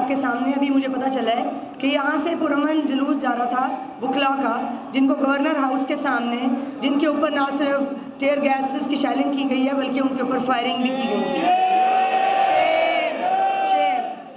के सामने अभी मुझे पता चला है कि यहाँ से पुरअमन जुलूस जा रहा था बुखला का, जिनको गवर्नर हाउस के सामने, जिनके ऊपर ना सिर्फ टेयर गैसेस की शेलिंग की गई है बल्कि उनके ऊपर फायरिंग भी की गई है।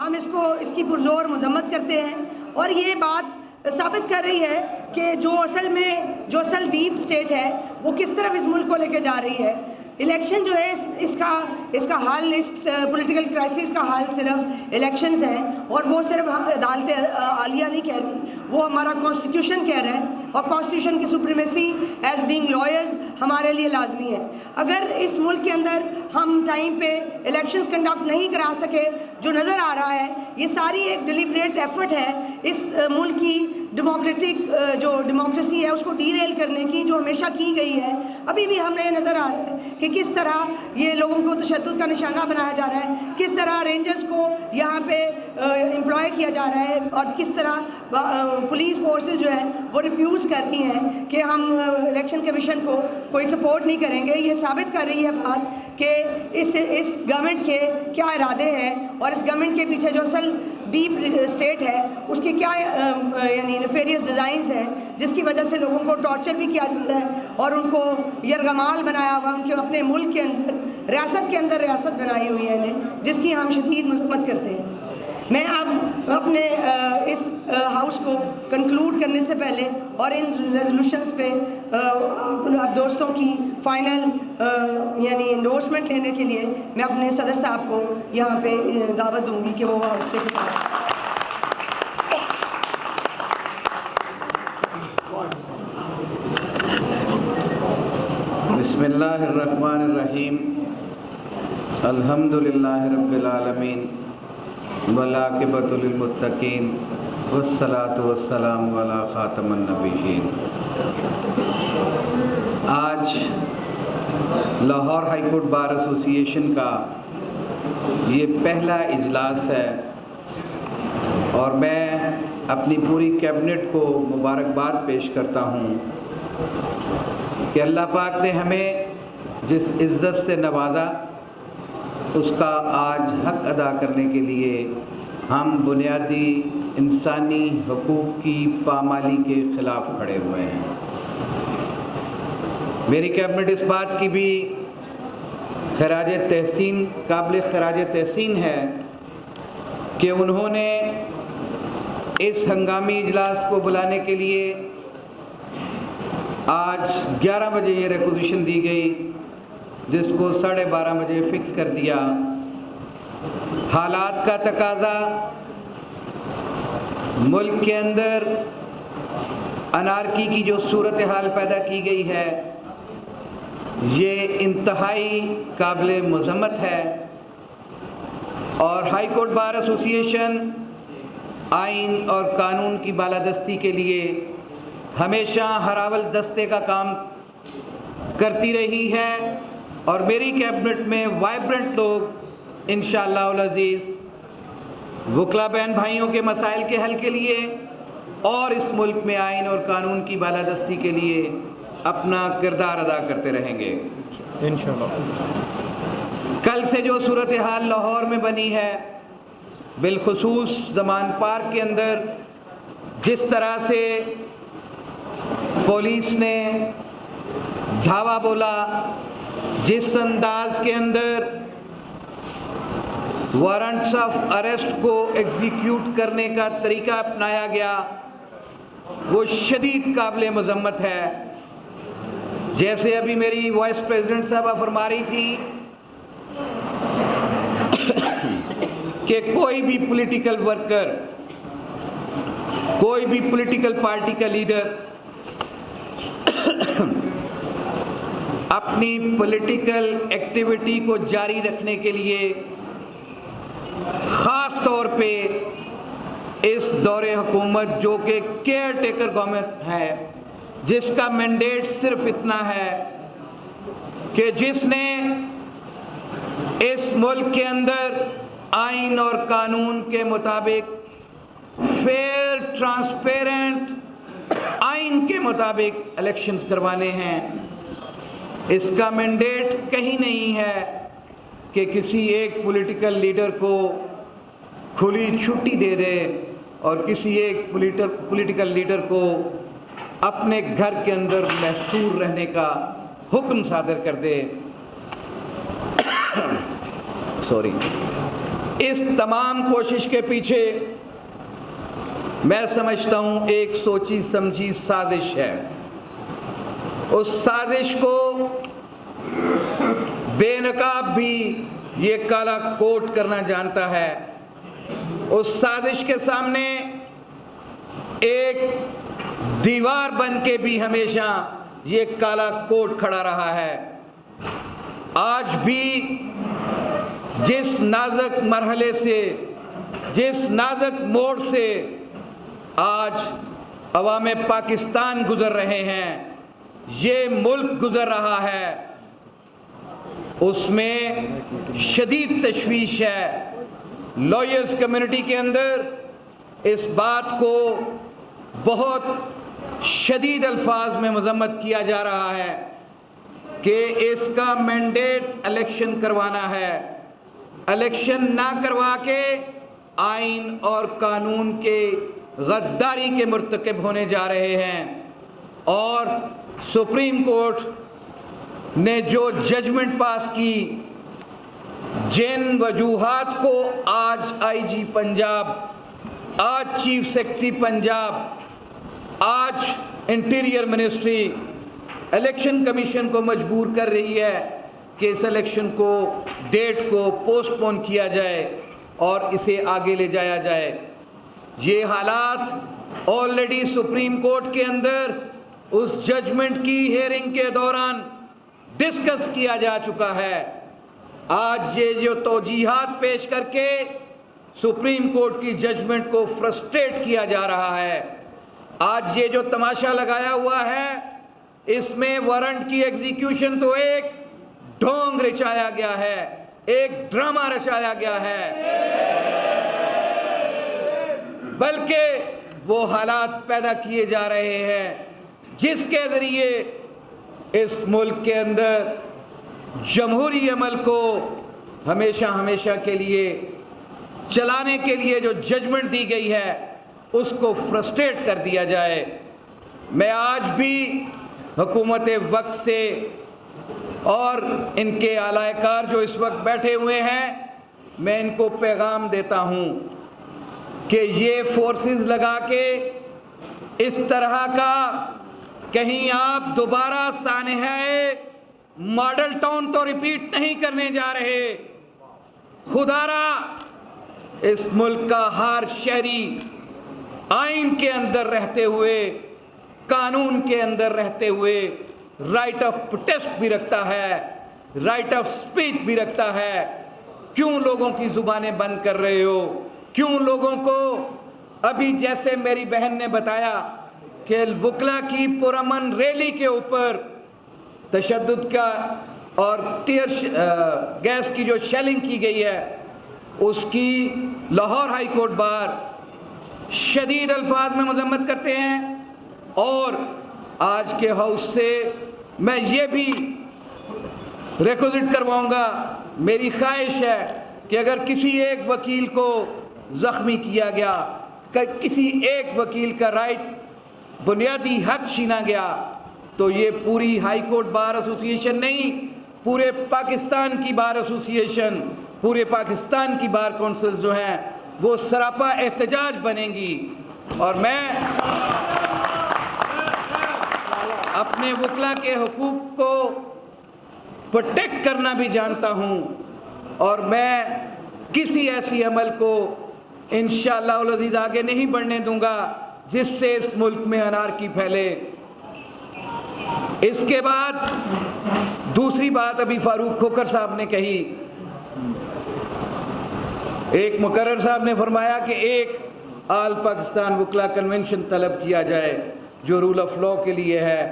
हम इसकी पुरजोर मजम्मत करते हैं और ये बात साबित कर रही है कि जो असल डीप स्टेट है वो किस तरफ इस मुल्क को लेकर जा रही है। इलेक्शन जो है इसका हल, इस पॉलिटिकल क्राइसिस का हल सिर्फ इलेक्शंस हैं और वो सिर्फ अदालत आलिया नहीं कह रही, वो हमारा कॉन्स्टिट्यूशन कह रहा है और कॉन्स्टिट्यूशन की सुप्रीमेसी एज बीइंग लॉयर्स हमारे लिए लाजमी है। अगर इस मुल्क के अंदर हम टाइम पे इलेक्शंस कंडक्ट नहीं करा सके, जो नज़र आ रहा है ये सारी एक डिलिब्रेट एफर्ट है इस मुल्क की जो डेमोक्रेसी है उसको डीरेल करने की, जो हमेशा की गई है। अभी भी हमें नज़र आ रहा है कि किस तरह ये लोगों को तशद्दुद का निशाना बनाया जा रहा है, किस तरह रेंजर्स को यहाँ पे एम्प्लॉय किया जा रहा है और किस तरह पुलिस फोर्सेस जो है वो रिफ्यूज़ कर रही हैं कि हम इलेक्शन कमीशन को कोई सपोर्ट नहीं करेंगे। ये साबित कर रही है बात कि इस गवर्नमेंट के क्या इरादे हैं और इस गवर्नमेंट के पीछे जो असल डीप स्टेट है उसके क्या यानी नेफेरियस डिज़ाइंस हैं, जिसकी वजह से लोगों को टॉर्चर भी किया जा रहा है और उनको यरगमाल बनाया हुआ, उनके अपने मुल्क के अंदर रियासत बनाई हुई है इन्हें, जिसकी हम शदीद मजम्मत करते हैं। मैं अब अपने इस हाउस को कंक्लूड करने से पहले और इन रेजोल्यूशंस पे आप दोस्तों की फाइनल यानी इंडोर्समेंट लेने के लिए मैं अपने सदर साहब को यहाँ पे दावत दूंगी कि वो उससे कुछ बिस्मिल्लाहिर्रहमानिर्रहीम अल्हम्दुलिल्लाहि रब्बिल आलमीन वलाक़िबतुल लिलमुत्तक़ीन वस्सलातु वस्सलामु अला ख़ातमिन नबिय्यीन। आज Lahore high court bar association का ये पहला इजलास है और मैं अपनी पूरी कैबिनेट को मुबारकबाद पेश करता हूँ कि अल्लाह पाक ने हमें जिस इज़्ज़त से नवाजा उसका आज हक़ अदा करने के लिए हम बुनियादी इंसानी हकूक़ की पामाली के ख़िलाफ़ खड़े हुए हैं। मेरी कैबिनेट इस बात की भी काबिल खराज तहसीन है कि उन्होंने इस हंगामी इजलास को बुलाने के लिए आज 11 बजे ये रिक्वेजिशन दी गई, जिसको 12:30 बजे फ़िक्स कर दिया। हालात का तकाज़ा, मुल्क के अंदर अनारकी की जो सूरत हाल पैदा की गई है ये इंतहाई काबिल मज़म्मत है और हाई कोर्ट बार एसोसिएशन आइन और कानून की बालादस्ती के लिए हमेशा हरावल दस्ते का काम करती रही है और मेरी कैबिनेट में वाइब्रेंट लोग इंशाअल्लाह अज़ीज़ वकला बहन भाइयों के मसाइल के हल के लिए और इस मुल्क में आइन और कानून की बालादस्ती के लिए अपना किरदार अदा करते रहेंगे इंशाअल्लाह। कल से जो सूरत हाल लाहौर में बनी है, बिलखुसूस ज़मान पार्क के अंदर जिस तरह से पुलिस ने धावा बोला, जिस अंदाज के अंदर वारंट्स ऑफ अरेस्ट को एग्जीक्यूट करने का तरीका अपनाया गया, वो शदीद काबिल मज़म्मत है। जैसे अभी मेरी वाइस प्रेसिडेंट साहबा फरमा रही थी कि कोई भी पॉलिटिकल वर्कर, कोई भी पॉलिटिकल पार्टी का लीडर अपनी पॉलिटिकल एक्टिविटी को जारी रखने के लिए ख़ास तौर पे इस दौरे हुकूमत जो कि केयर टेकर गवर्नमेंट है, जिसका मैंडेट सिर्फ इतना है कि जिसने इस मुल्क के अंदर आइन और कानून के मुताबिक फेयर, ट्रांसपेरेंट, आइन के मुताबिक इलेक्शंस करवाने हैं, इसका मैंडेट कहीं नहीं है कि किसी एक पॉलिटिकल लीडर को खुली छुट्टी दे दे और किसी एक पॉलिटिकल लीडर को अपने घर के अंदर महसूर रहने का हुक्म सादर कर दे। सॉरी, इस तमाम कोशिश के पीछे मैं समझता हूं एक सोची समझी साजिश है। उस साजिश को बेनकाब भी ये काला कोट करना जानता है। उस साजिश के सामने एक दीवार बन के भी हमेशा ये काला कोट खड़ा रहा है। आज भी जिस नाजुक मरहले से, जिस नाजुक मोड़ से आज अवामे पाकिस्तान गुजर रहे हैं, ये मुल्क गुजर रहा है, उसमें शदीद तशवीश है। लॉयर्स कम्युनिटी के अंदर इस बात को बहुत शदीद अल्फाज में मजम्मत किया जा रहा है कि इसका मैंडेट इलेक्शन करवाना है। इलेक्शन ना करवा के आइन और कानून के गद्दारी के मुर्तकिब होने जा रहे हैं। और सुप्रीम कोर्ट ने जो जजमेंट पास की, जिन वजूहात को आज आईजी पंजाब, आज चीफ सेक्रेटरी पंजाब, आज इंटीरियर मिनिस्ट्री इलेक्शन कमीशन को मजबूर कर रही है कि इस इलेक्शन को, डेट को पोस्टपोन किया जाए और इसे आगे ले जाया जाए। ये हालात ऑलरेडी सुप्रीम कोर्ट के अंदर उस जजमेंट की हियरिंग के दौरान डिस्कस किया जा चुका है। आज ये जो तौजीहात पेश करके सुप्रीम कोर्ट की जजमेंट को फ्रस्ट्रेट किया जा रहा है, आज ये जो तमाशा लगाया हुआ है, इसमें वारंट की एग्जीक्यूशन तो एक ढोंग रचाया गया है, एक ड्रामा रचाया गया है, बल्कि वो हालात पैदा किए जा रहे हैं जिसके जरिए इस मुल्क के अंदर जमहूरी अमल को हमेशा हमेशा के लिए चलाने के लिए जो जजमेंट दी गई है उसको फ्रस्ट्रेट कर दिया जाए। मैं आज भी हुकूमत वक्त से और इनके आलाकार जो इस वक्त बैठे हुए हैं, मैं इनको पैगाम देता हूं कि ये फोर्सेस लगा के इस तरह का कहीं आप दोबारा सानहे मॉडल टाउन तो रिपीट नहीं करने जा रहे। खुदारा इस मुल्क का हर शहरी आइन के अंदर रहते हुए, कानून के अंदर रहते हुए राइट ऑफ प्रोटेस्ट भी रखता है, राइट ऑफ स्पीच भी रखता है। क्यों लोगों की जुबानें बंद कर रहे हो? क्यों लोगों को, अभी जैसे मेरी बहन ने बताया कि वकला की पुरअमन रैली के ऊपर तशद्दुद का और टीयर गैस की जो शेलिंग की गई है, उसकी लाहौर हाई कोर्ट बार शदीद अल्फाज में मजम्मत करते हैं। और आज के हाउस से मैं ये भी रिक्वेस्ट करवाऊंगा, मेरी ख्वाहिश है कि अगर किसी एक वकील को ज़ख्मी किया गया, किसी एक वकील का राइट, बुनियादी हक छीना गया, तो ये पूरी हाई कोर्ट बार एसोसिएशन नहीं, पूरे पाकिस्तान की बार एसोसिएशन, पूरे पाकिस्तान की बार काउंसिल जो हैं वो सरापा एहतजाज बनेंगी। और मैं अपने वकला के हुकूक को प्रोटेक्ट करना भी जानता हूँ, और मैं किसी ऐसी अमल को इंशाअल्लाह उल अज़ीज़ आगे नहीं बढ़ने दूंगा जिससे इस मुल्क में अनारकी फैले। इसके बाद दूसरी बात अभी फारूक खोखर साहब ने कही, एक मुकर्रर साहब ने फरमाया कि एक आल पाकिस्तान वकला कन्वेंशन तलब किया जाए जो रूल ऑफ लॉ के लिए है।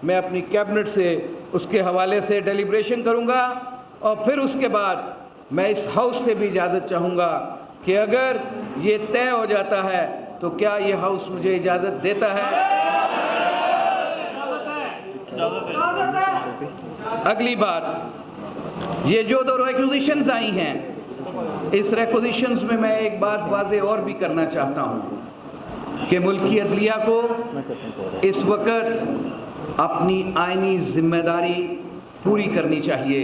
मैं अपनी कैबिनेट से उसके हवाले से डेलिब्रेशन करूंगा और फिर उसके बाद मैं इस हाउस से भी इजाज़त चाहूँगा कि अगर ये तय हो जाता है तो क्या ये हाउस मुझे इजाज़त देता है। अगली बात, ये जो दो एक्विजिशंस आई हैं इस रिक्वेजिशंस में मैं एक बात वाजे और भी करना चाहता हूँ कि मुल्की अदलिया को इस वक्त अपनी आइनी जिम्मेदारी पूरी करनी चाहिए।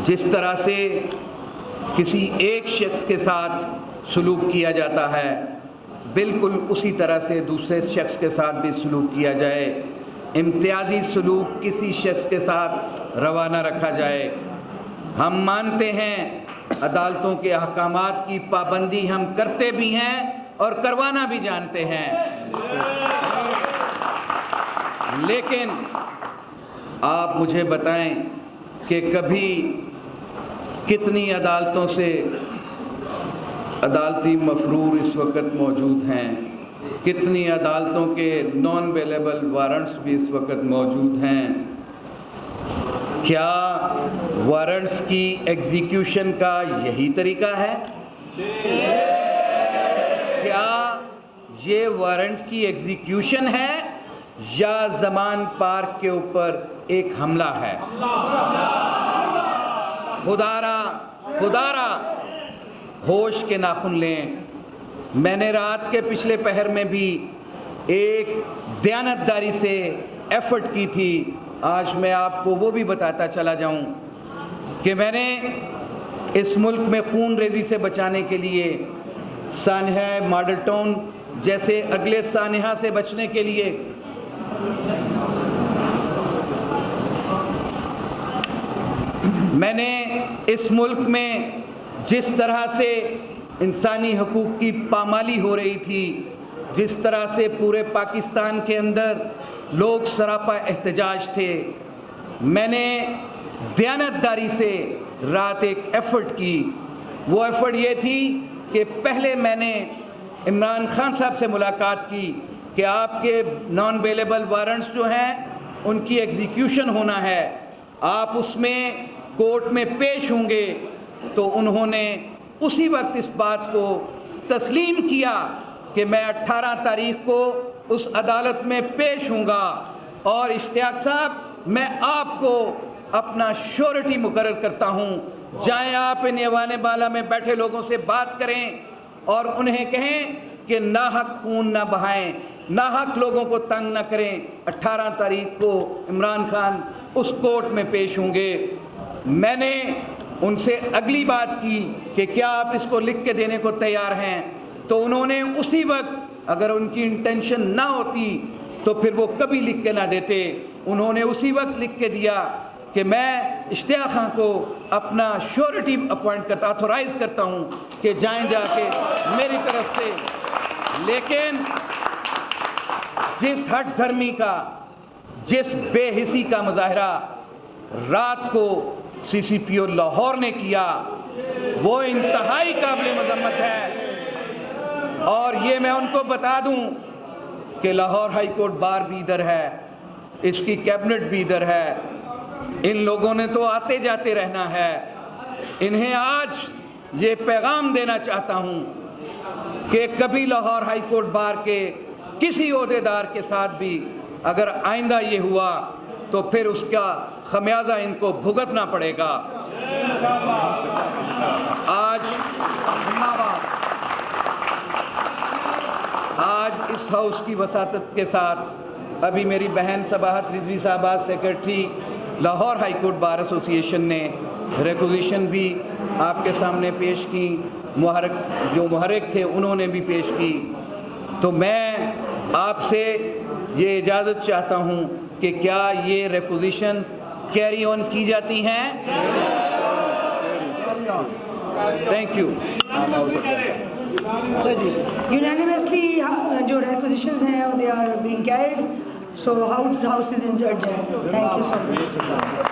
जिस तरह से किसी एक शख्स के साथ सलूक किया जाता है, बिल्कुल उसी तरह से दूसरे शख्स के साथ भी सलूक किया जाए। इम्तियाजी सलूक किसी शख्स के साथ रवा न रखा जाए। हम मानते हैं अदालतों के अहकामात की पाबंदी हम करते भी हैं और करवाना भी जानते हैं, लेकिन आप मुझे बताएं कि कभी कितनी अदालतों से अदालती मफरूर इस वक्त मौजूद हैं, कितनी अदालतों के नॉन अवेलेबल वारंट्स भी इस वक्त मौजूद हैं। क्या वारंट्स की एग्जीक्यूशन का यही तरीका है? क्या ये वारंट की एग्जीक्यूशन है या ज़मान पार्क के ऊपर एक हमला है? खुदारा होश के नाखुन लें। मैंने रात के पिछले पहर में भी एक दयानतदारी से एफर्ट की थी। आज मैं आपको वो भी बताता चला जाऊं कि मैंने इस मुल्क में खून रेजी से बचाने के लिए सानहा मॉडल टाउन जैसे अगले सानहा से बचने के लिए मैंने इस मुल्क में जिस तरह से इंसानी हकूक़ की पामाली हो रही थी, जिस तरह से पूरे पाकिस्तान के अंदर लोग सरापा एहतजाज थे, मैंने दयानतदारी से रात एक एफ़र्ट की। वो एफ़र्ट ये थी कि पहले मैंने इमरान खान साहब से मुलाकात की कि आपके नॉन अवेलेबल वारंट्स जो हैं उनकी एग्जीक्यूशन होना है, आप उसमें कोर्ट में पेश होंगे। तो उन्होंने उसी वक्त इस बात को तस्लीम किया कि मैं 18 तारीख को उस अदालत में पेश होऊंगा और इश्तियाक साहब मैं आपको अपना श्योरिटी मुकर्रर करता हूँ। जाएं आप इन ऐवान बाला में बैठे लोगों से बात करें और उन्हें कहें कि नाहक खून ना बहाएं, नाहक लोगों को तंग ना करें। 18 तारीख को इमरान खान उस कोर्ट में पेश होंगे। मैंने उनसे अगली बात की कि क्या आप इसको लिख के देने को तैयार हैं, तो उन्होंने उसी वक्त, अगर उनकी इंटेंशन ना होती तो फिर वो कभी लिख के ना देते, उन्होंने उसी वक्त लिख के दिया कि मैं इश्तियाक खान को अपना श्योरिटी अपॉइंट करता, ऑथोराइज़ करता हूँ कि जाएं जाके मेरी तरफ से। लेकिन जिस हठ धर्मी का, जिस बेहिसी का मुजाहरा रात को CCPO लाहौर ने किया, वो इंतहाई काबिल मज़म्मत है। और ये मैं उनको बता दूं कि लाहौर हाई कोर्ट बार भी इधर है, इसकी कैबिनेट भी इधर है, इन लोगों ने तो आते जाते रहना है। इन्हें आज ये पैगाम देना चाहता हूं कि कभी लाहौर हाई कोर्ट बार के किसी ओहदेदार के साथ भी अगर आइंदा ये हुआ तो फिर उसका खमियाजा इनको भुगतना पड़ेगा। आज इस हाउस की वसातत के साथ अभी मेरी बहन सबाहत रिजवी साहबा secretary Lahore high court bar association ने रिक्वेजिशन भी आपके सामने पेश की, जो मुहर्रिक थे उन्होंने भी पेश की। तो मैं आपसे ये इजाज़त चाहता हूँ कि क्या ये रिक्वेजिशंस कैरी ऑन की जाती हैं? Thank you. यूनानिमसली जो रिक्वेजिशंस हैं they are being carried, so house is adjourned. Thank you so much.